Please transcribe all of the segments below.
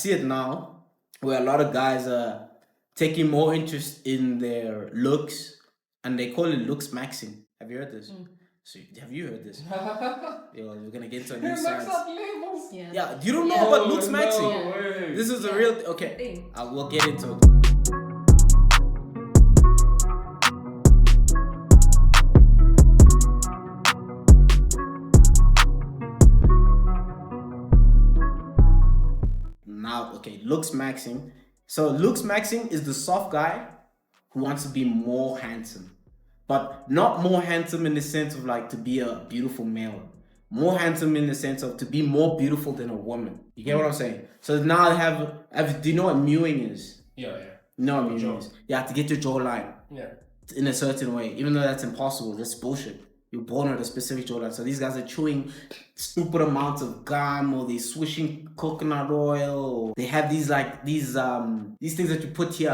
See it now, where a lot of guys are taking more interest in their looks, and they call it looks maxing. Have you heard this? So, have you heard this? Yo, we're gonna get into a new science. labels. Yeah, you don't know about looks maxing. Way. This is a real okay. We'll get into it. Now, okay, looks maxing. So looks maxing is the soft guy who wants to be more handsome, but not more handsome in the sense of like to be a beautiful male. More handsome in the sense of to be more beautiful than a woman. You get what I'm saying? So now I have do you know what mewing is? Yeah. You know what mewing is? Yeah, to get your jawline. Yeah. In a certain way, even though that's impossible. That's bullshit. You're born with a specific jawline. So these guys are chewing stupid amounts of gum, or they're swishing coconut oil, or they have these things that you put here,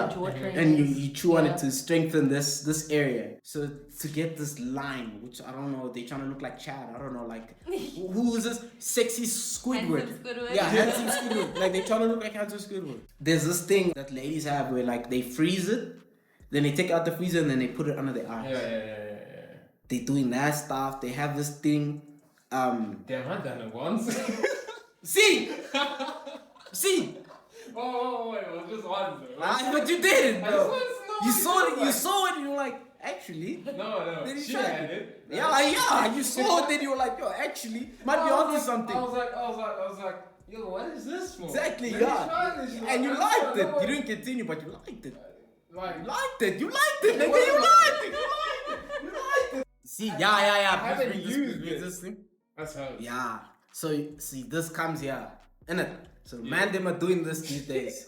and you chew on it to strengthen this area. So to get this line, which I don't know, they're trying to look like Chad. I don't know, like who is this sexy Squidward? Yeah, handsome Squidward. Like they're trying to look like handsome Squidward. There's this thing that ladies have where like they freeze it, then they take out the freezer and then they put it under their eyes. Yeah. They doing that stuff. They have this thing. Damn, I done it once. See. Oh, wait, it was just once. But you did it, bro. You saw it. Like... You saw it. And you were like, actually. No. Then you She tried had it. it. Yeah. You saw it. Then you were like, yo, actually, might be onto something. I was like, yo, what is this for? Exactly. Let Yeah. me try this. And you liked it. You didn't continue, but you liked it. Like, You liked it. Nigga, you liked it. See, yeah. I haven't used this thing. That's how. Yeah. So see, this comes here, innit? So man, them are doing this these days.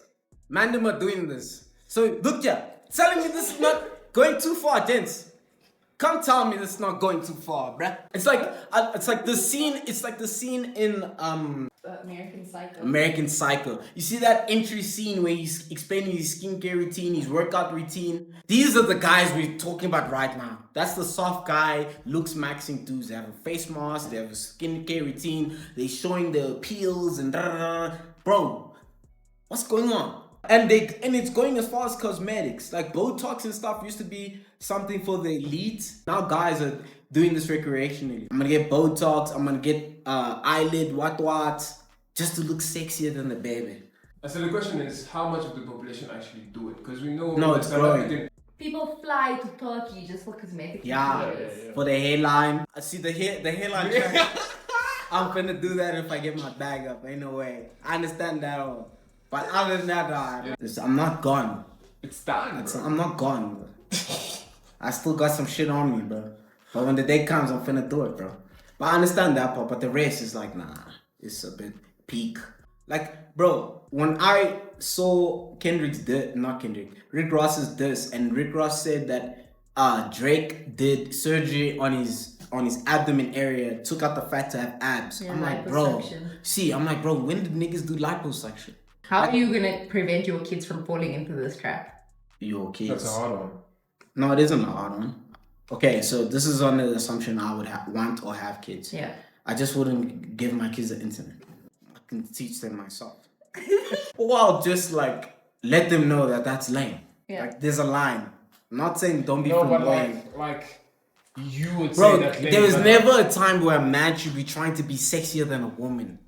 Man, them are doing this. So look here, telling me this is not going too far, gents. Come tell me this is not going too far, bruh. It's like the scene. It's like the scene in American Psycho. You see that entry scene where he's explaining his skincare routine, his workout routine. These are the guys we're talking about right now. That's the soft guy, looks maxing dudes. They have a face mask, they have a skincare routine, they're showing their peels and bro, what's going on? And it's going as far as cosmetics. Like Botox and stuff used to be something for the elite. Now guys are doing this recreationally. I'm gonna get Botox, I'm gonna get eyelid, what, just to look sexier than the baby. So the question is, how much of the population actually do it? Because we know... No, it's growing. People fly to Turkey just for cosmetics. Yeah. For the hairline. I see the hairline track. I'm gonna do that if I get my bag up. Ain't no way. I understand that all. But other than that, I'm not gone. It's done, bro. I'm not gone, bro. I still got some shit on me, bro. But when the day comes, I'm finna do it, bro. But I understand that part, but the rest is like, nah, it's a bit peak. Like, bro, when I saw Rick Ross's diss, and Rick Ross said that Drake did surgery on his abdomen area, took out the fat to have abs. Yeah, I'm like, bro. When did niggas do liposuction? How are you gonna prevent your kids from falling into this trap? Your kids. That's a hard one. No, it isn't a hard one. Okay, so this is on the assumption I would want or have kids. Yeah. I just wouldn't give my kids the internet. I can teach them myself. Or I'll just like let them know that that's lame. Yeah. Like there's a line. I'm not saying don't be No, but lame. like you would Bro, say that lame. there was never a time where a man should be trying to be sexier than a woman.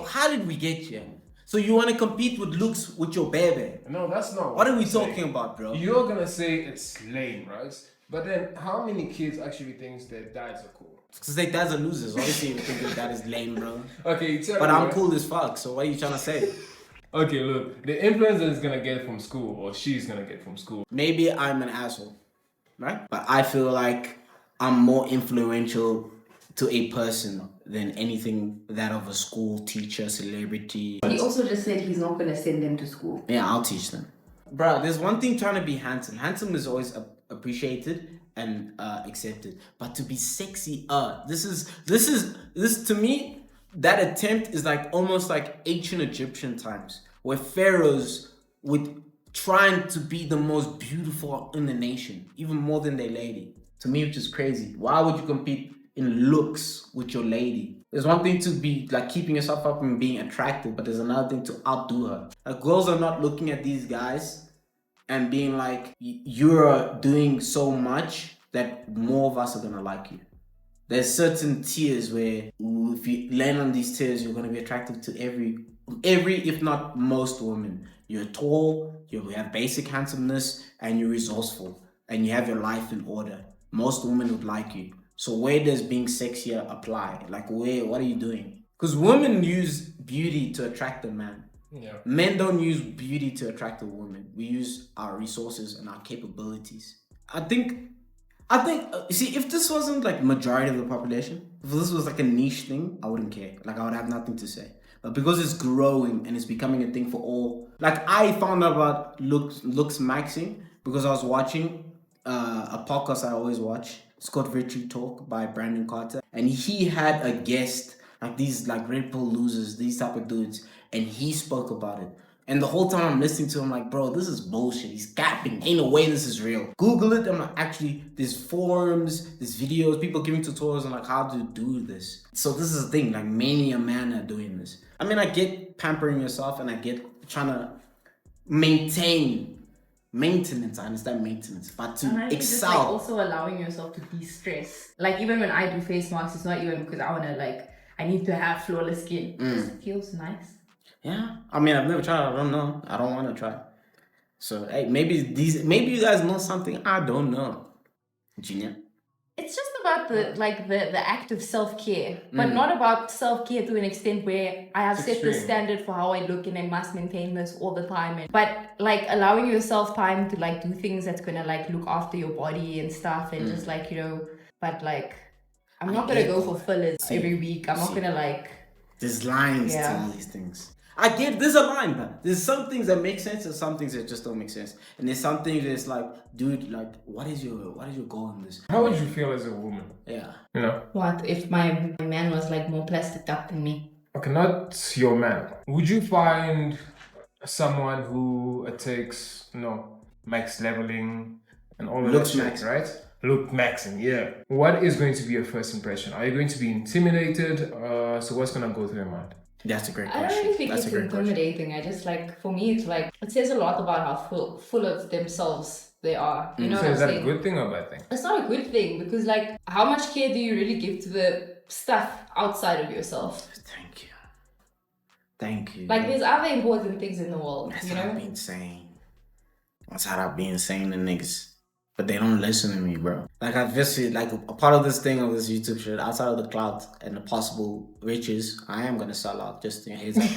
How did we get here? So you want to compete with looks with your baby? No, that's not What are we I'm talking saying. about, bro? You're gonna say it's lame, right? But then how many kids actually thinks their dads are cool? Because their dads are losers. Obviously, you think that dad is lame, bro. Okay, you tell But me, I'm right? cool as fuck, so what are you trying to say? Okay, look, the influencer is gonna get from school, or she's gonna get from school. Maybe I'm an asshole, right? But I feel like I'm more influential to a person than anything that of a school teacher, celebrity. He also just said he's not gonna send them to school. Yeah, I'll teach them. Bro, there's one thing trying to be handsome. Handsome is always appreciated and accepted. But to be sexy, this to me, that attempt is like almost like ancient Egyptian times, where pharaohs would trying to be the most beautiful in the nation, even more than their lady. To me, which is crazy. Why would you compete in looks with your lady? There's one thing to be like keeping yourself up and being attractive, but there's another thing to outdo her. Like girls are not looking at these guys and being like, you're doing so much that more of us are gonna like you. There's certain tiers where if you land on these tiers, you're gonna be attractive to every, if not most women. You're tall, you have basic handsomeness, and you're resourceful, and you have your life in order. Most women would like you. So where does being sexier apply? Like what are you doing? Because women use beauty to attract a man. Yeah. Men don't use beauty to attract a woman. We use our resources and our capabilities. I think, you see, if this wasn't like majority of the population, if this was like a niche thing, I wouldn't care. Like I would have nothing to say. But because it's growing and it's becoming a thing for all, like I found out about looks maxing because I was watching a podcast I always watch. It's called Victory Talk by Brandon Carter, and he had a guest like these like Red Bull losers, these type of dudes, and he spoke about it. And the whole time I'm listening to him, like, bro, this is bullshit. He's capping. Ain't no way this is real. Google it. I'm like, actually, there's forums, there's videos, people giving tutorials on like how to do this. So this is the thing, like many a man are doing this. I mean, I get pampering yourself and I get trying to maintenance. I understand maintenance, but to and I think excel. just like also allowing yourself to de-stress. Like even when I do face masks, it's not even because I want to like, I need to have flawless skin. It just feels nice. Yeah, I mean, I've never tried. I don't know. I don't want to try. So hey, maybe you guys know something I don't know, Junior. It's just about the act of self-care, but not about self-care to an extent where I have set the standard for how I look and I must maintain this all the time. But like allowing yourself time to like do things that's gonna like look after your body and stuff, and just like, you know, but like I'm not gonna go for fillers every week. I'm not gonna like. There's lines to all these things. I get there's a line, but there's some things that make sense and some things that just don't make sense. And there's some things that's like, dude, like what is your goal in this? How would you feel as a woman? Yeah. You know? What if my man was like more plastic up than me? Okay, not your man. Would you find someone who takes, you know, max leveling and all of that shit, right? Look maxing, yeah. What is going to be your first impression? Are you going to be intimidated? So what's gonna go through your mind? That's a great question. I don't really think it's intimidating. I just like, for me, it's like, it says a lot about how full of themselves they are. You know so what I'm is that saying? a good thing or a bad thing? It's not a good thing because like, how much care do you really give to the stuff outside of yourself? Thank you. Like there's other important things in the world, That's you what know? I've been saying. That's how I've been saying to niggas. But they don't listen to me, bro. Like I just like a part of this thing of this YouTube shit, outside of the clout and the possible riches, I am gonna sell out. Just in case. Like,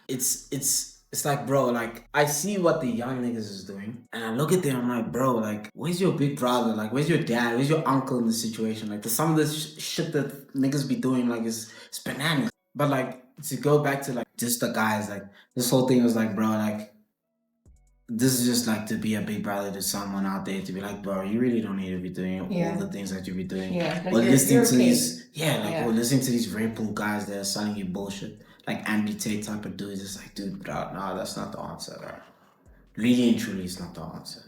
it's like, bro, like I see what the young niggas is doing, and I look at them. I'm like, bro, like where's your big brother? Like where's your dad? Where's your uncle in this situation? Like some of this shit that niggas be doing, like it's bananas. But like to go back to like just the guys, like this whole thing was like, bro, like. This is just like to be a big brother to someone out there to be like, bro, you really don't need to be doing all the things that you be doing. Yeah, like or listening to okay. these, or listening to these Red Bull guys that are selling you bullshit, like Andy Tate type of dudes. It's like, dude, bro, no, that's not the answer, bro. Really and truly, it's not the answer.